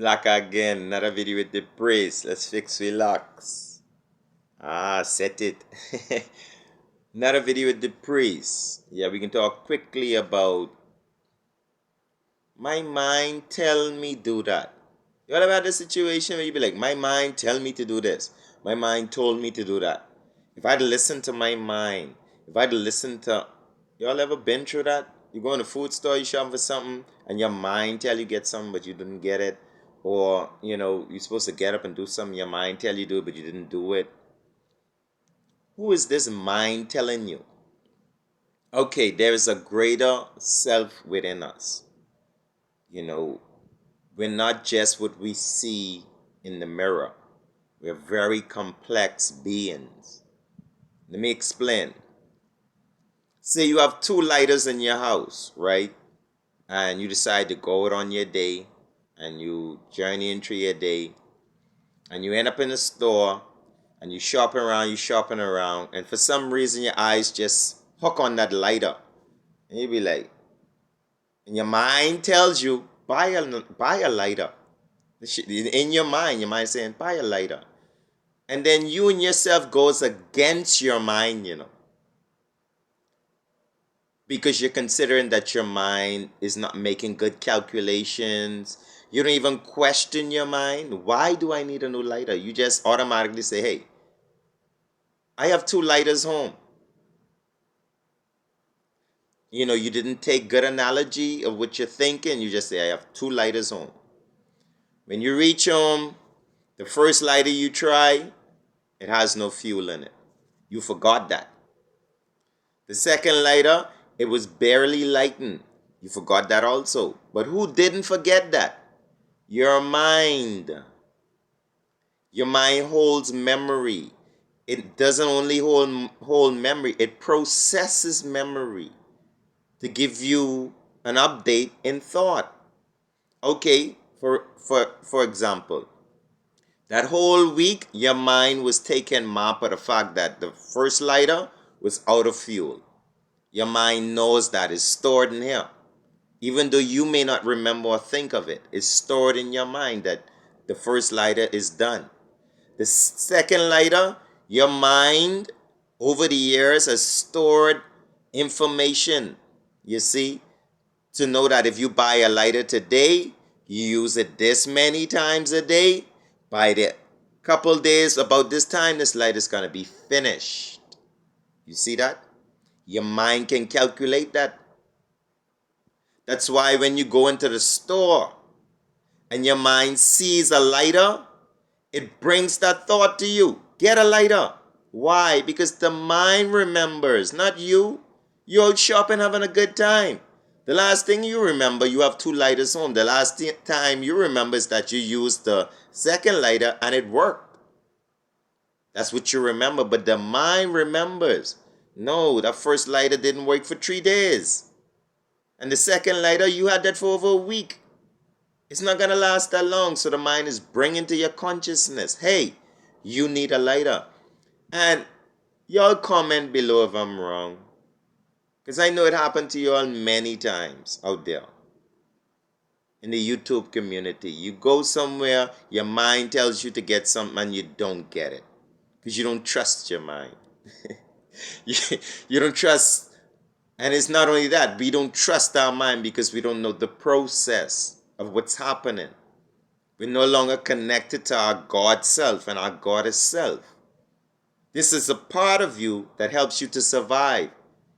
Black again, another video with the praise. Let's fix we locks. Set it. Another video with the praise. Yeah, we can talk quickly about my mind tell me do that. You ever had a situation where you be like, my mind tell me to do this. My mind told me to do that. If I'd listened to my mind, if I'd listened to, y'all ever been through that? You go in the food store, you shop for something, and your mind tell you get something, but you didn't get it. Or, you're supposed to get up and do something, your mind tell you do it, but you didn't do it. Who is this mind telling you? Okay, there is a greater self within us. We're not just what we see in the mirror. We're very complex beings. Let me explain. Say you have two lighters in your house, right? And you decide to go out on your day and you journey into your day and you end up in a store and you shopping around, and for some reason your eyes just hook on that lighter. And you be like, and your mind tells you, buy a lighter. In your mind saying, buy a lighter. And then you and yourself goes against your mind, because you're considering that your mind is not making good calculations. You don't even question your mind. Why do I need a new lighter? You just automatically say, hey, I have two lighters home. You didn't take good analogy of what you're thinking. You just say, I have two lighters home. When you reach home, the first lighter you try, it has no fuel in it. You forgot that. The second lighter, it was barely lightened. You forgot that also. But who didn't forget that? Your mind. Your mind holds memory. It doesn't only hold memory, it processes memory to give you an update in thought. Okay, for example, that whole week your mind was taking map of the fact that the first lighter was out of fuel. Your mind knows that it's stored in here. Even though you may not remember or think of it, it's stored in your mind that the first lighter is done. The second lighter, your mind over the years has stored information, you see, to know that if you buy a lighter today, you use it this many times a day, by the couple days about this time, this lighter is going to be finished. You see that? Your mind can calculate that. That's why when you go into the store and your mind sees a lighter, it brings that thought to you. Get a lighter. Why? Because the mind remembers, not you. You're out shopping having a good time. The last thing you remember, you have two lighters home. The last time you remember is that you used the second lighter and it worked. That's what you remember. But the mind remembers. No, that first lighter didn't work for 3 days. And the second lighter, you had that for over a week. It's not going to last that long. So the mind is bringing to your consciousness, hey, you need a lighter. And y'all comment below if I'm wrong. Because I know it happened to you all many times out there. In the YouTube community. You go somewhere, your mind tells you to get something and you don't get it. Because you don't trust your mind. you don't trust. And it's not only that, we don't trust our mind because we don't know the process of what's happening. We're no longer connected to our God self and our goddess self. This is a part of you that helps you to survive.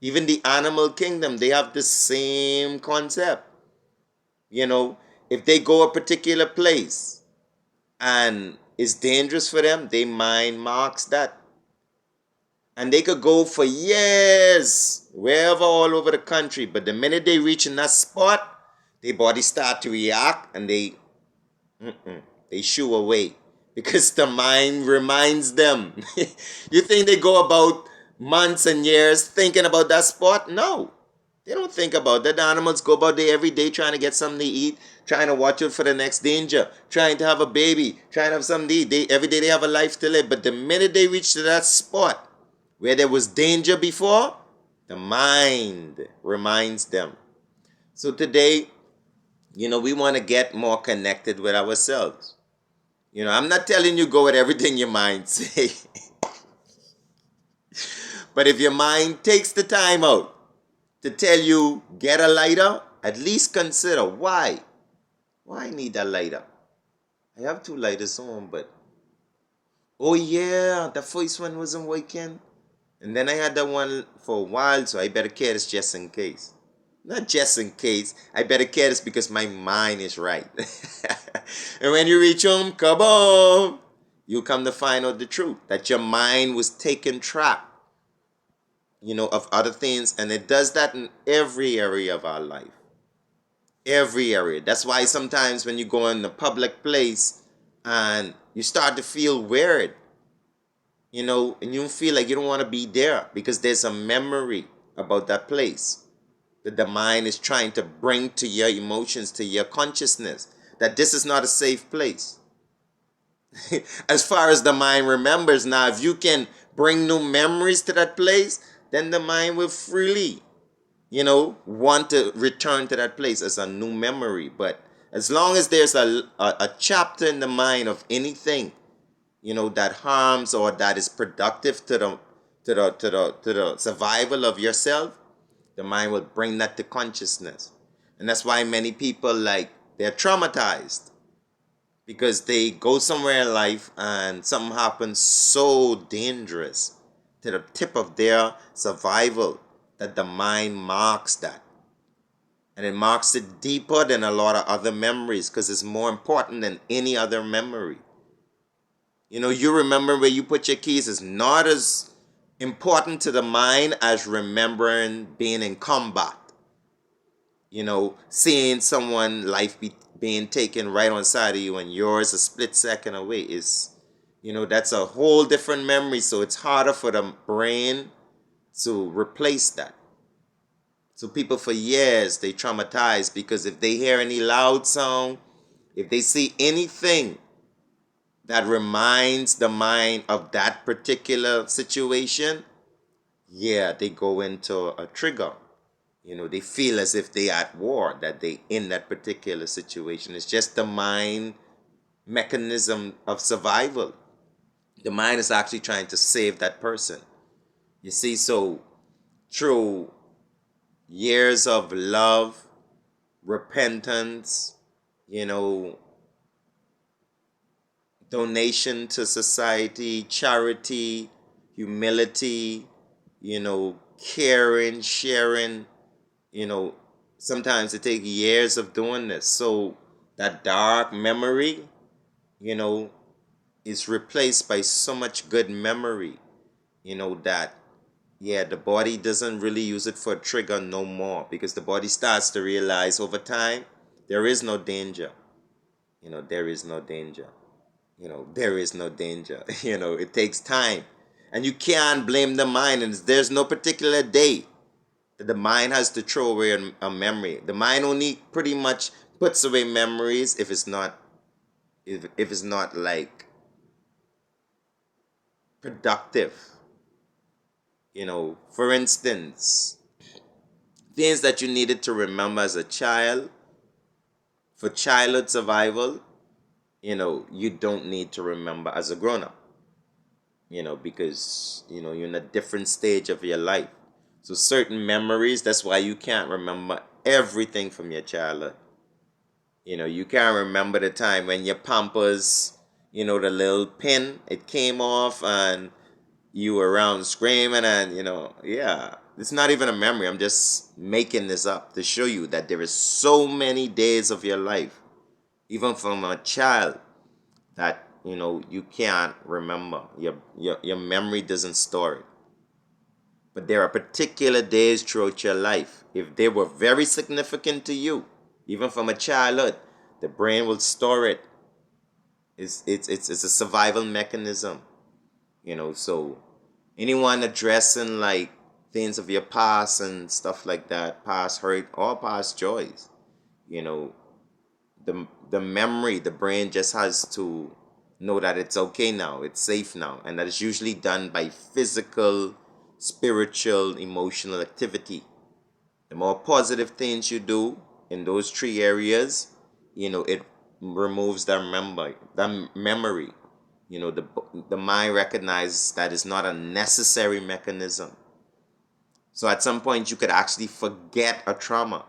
Even the animal kingdom, they have the same concept. If they go a particular place and it's dangerous for them, their mind marks that. And they could go for years, wherever, all over the country. But the minute they reach in that spot, their body start to react and they shoo away. Because the mind reminds them. You think they go about months and years thinking about that spot? No. They don't think about that. The animals go about there every day trying to get something to eat, trying to watch out for the next danger, trying to have a baby, trying to have something to eat. Every day they have a life to live. But the minute they reach to that spot, where there was danger before, the mind reminds them. So today, We want to get more connected with ourselves. I'm not telling you go with everything your mind say, but if your mind takes the time out to tell you get a lighter, at least consider why. Why I need a lighter? I have two lighters on, but oh yeah, the first one wasn't working. And then I had that one for a while, so I better carry this just in case. Not just in case, I better carry this because my mind is right. And when you reach home, kaboom! You come to find out the truth that your mind was taking track, of other things, and it does that in every area of our life. Every area. That's why sometimes when you go in a public place and you start to feel weird, and you feel like you don't want to be there because there's a memory about that place that the mind is trying to bring to your emotions, to your consciousness, that this is not a safe place. As far as the mind remembers, now if you can bring new memories to that place, then the mind will freely, want to return to that place as a new memory. But as long as there's a chapter in the mind of anything, that harms or that is productive to the survival of yourself, the mind will bring that to consciousness. And that's why many people, like, they're traumatized because they go somewhere in life and something happens so dangerous to the tip of their survival that the mind marks that. And it marks it deeper than a lot of other memories because it's more important than any other memory. You remember where you put your keys is not as important to the mind as remembering being in combat. Seeing someone life being taken right on side of you and yours a split second away is, that's a whole different memory. So it's harder for the brain to replace that. So people for years, they traumatized because if they hear any loud sound, if they see anything that reminds the mind of that particular situation, yeah, they go into a trigger. They feel as if they at war, that they in that particular situation. It's just the mind mechanism of survival. The mind is actually trying to save that person. You see, so through years of love, repentance, donation to society, charity, humility, caring, sharing, sometimes it takes years of doing this. So that dark memory, is replaced by so much good memory, that, yeah, the body doesn't really use it for a trigger no more because the body starts to realize over time there is no danger. There is no danger. There is no danger. It takes time. And you can't blame the mind. And there's no particular day that the mind has to throw away a memory. The mind only pretty much puts away memories if it's not like productive. For instance, things that you needed to remember as a child for childhood survival, you don't need to remember as a grown-up, because, you're in a different stage of your life. So certain memories, that's why you can't remember everything from your childhood. You can't remember the time when your Pampers, the little pin, it came off and you were around screaming and, yeah. It's not even a memory. I'm just making this up to show you that there is so many days of your life, even from a child, that, you can't remember. Your memory doesn't store it. But there are particular days throughout your life, if they were very significant to you, even from a childhood, the brain will store it. It's a survival mechanism. So anyone addressing like things of your past and stuff like that, past hurt or past joys, the memory, the brain just has to know that it's okay now, it's safe now, and that is usually done by physical, spiritual, emotional activity. The more positive things you do, in those three areas, it removes that memory. The mind recognizes that is not a necessary mechanism. So at some point you could actually forget a trauma.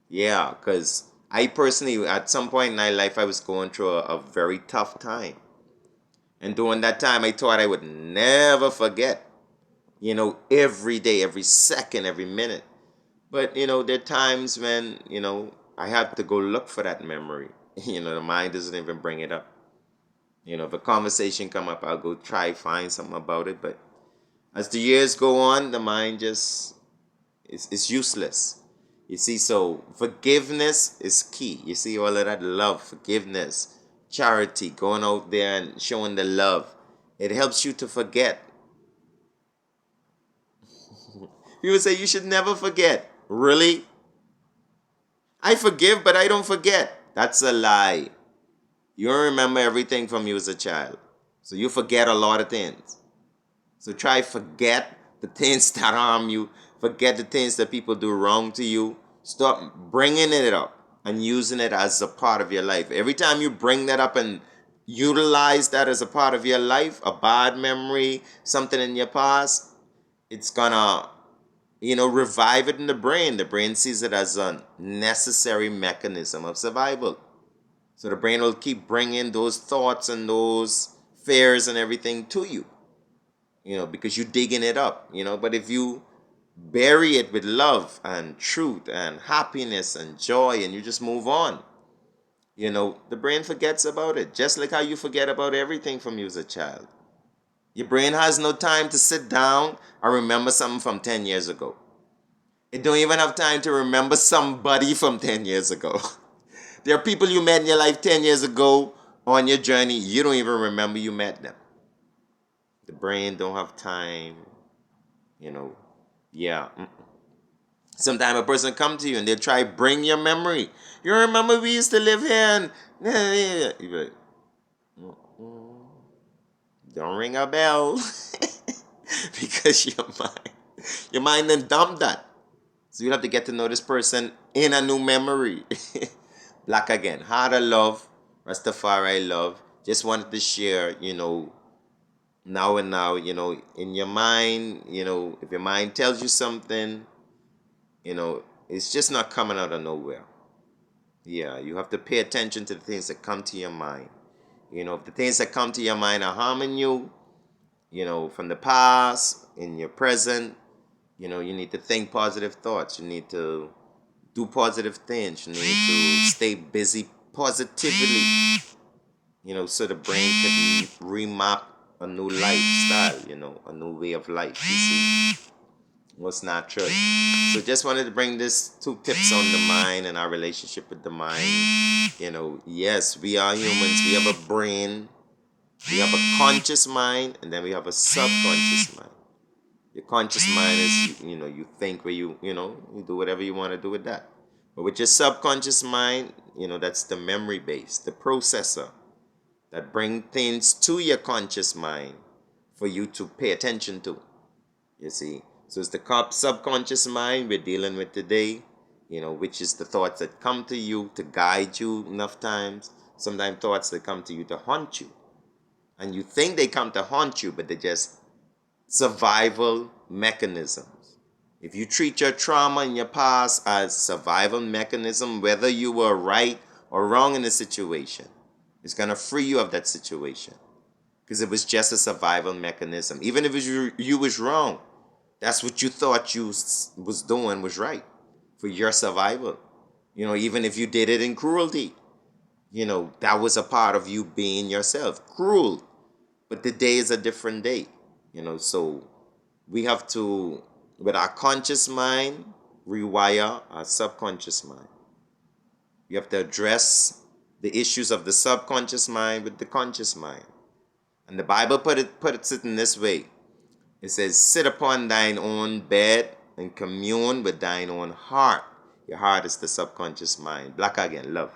Yeah, because I personally, at some point in my life, I was going through a very tough time. And during that time, I thought I would never forget, every day, every second, every minute. But, there are times when, I have to go look for that memory. The mind doesn't even bring it up. If a conversation come up, I'll go try find something about it. But as the years go on, the mind just is useless. You see, so forgiveness is key. You see, all of that love, forgiveness, charity, going out there and showing the love. It helps you to forget. People say you should never forget. Really? I forgive, but I don't forget. That's a lie. You don't remember everything from you as a child. So you forget a lot of things. So try forget the things that harm you. Forget the things that people do wrong to you. Stop bringing it up and using it as a part of your life. Every time you bring that up and utilize that as a part of your life, a bad memory, something in your past, it's gonna, revive it in the brain. The brain sees it as a necessary mechanism of survival. So the brain will keep bringing those thoughts and those fears and everything to you, because you're digging it up, But if you bury it with love and truth and happiness and joy and you just move on, the brain forgets about it. Just like how you forget about everything from you as a child. Your brain has no time to sit down and remember something from 10 years ago. It don't even have time to remember somebody from 10 years ago. There are people you met in your life 10 years ago on your journey. You don't even remember you met them. The brain don't have time, Yeah. Sometimes a person come to you and they try bring your memory. You remember we used to live here and you be like, don't ring a bell. Because your mind then dumped that. So you have to get to know this person in a new memory. Black again. Heart of love. Rastafari love. Just wanted to share, now and now, in your mind, if your mind tells you something, it's just not coming out of nowhere. Yeah, you have to pay attention to the things that come to your mind. If the things that come to your mind are harming you, from the past, in your present, you need to think positive thoughts. You need to do positive things. You need to stay busy positively, so the brain can remap a new lifestyle, a new way of life, you see. What's natural. So just wanted to bring this 2 tips on the mind and our relationship with the mind. Yes, we are humans. We have a brain. We have a conscious mind, and then we have a subconscious mind. Your conscious mind is, you think where you do whatever you want to do with that. But with your subconscious mind, that's the memory base, the processor that bring things to your conscious mind for you to pay attention to. You see, so it's the subconscious mind we're dealing with today, which is the thoughts that come to you to guide you enough times. Sometimes thoughts that come to you to haunt you. And you think they come to haunt you, but they're just survival mechanisms. If you treat your trauma in your past as survival mechanism, whether you were right or wrong in the situation, it's going to free you of that situation. Because it was just a survival mechanism. Even if you was wrong, that's what you thought you was doing was right for your survival. Even if you did it in cruelty, that was a part of you being yourself. Cruel. But the day is a different day. So we have to, with our conscious mind, rewire our subconscious mind. You have to address the issues of the subconscious mind with the conscious mind. And the Bible puts it in this way. It says, sit upon thine own bed and commune with thine own heart. Your heart is the subconscious mind. Black again, love.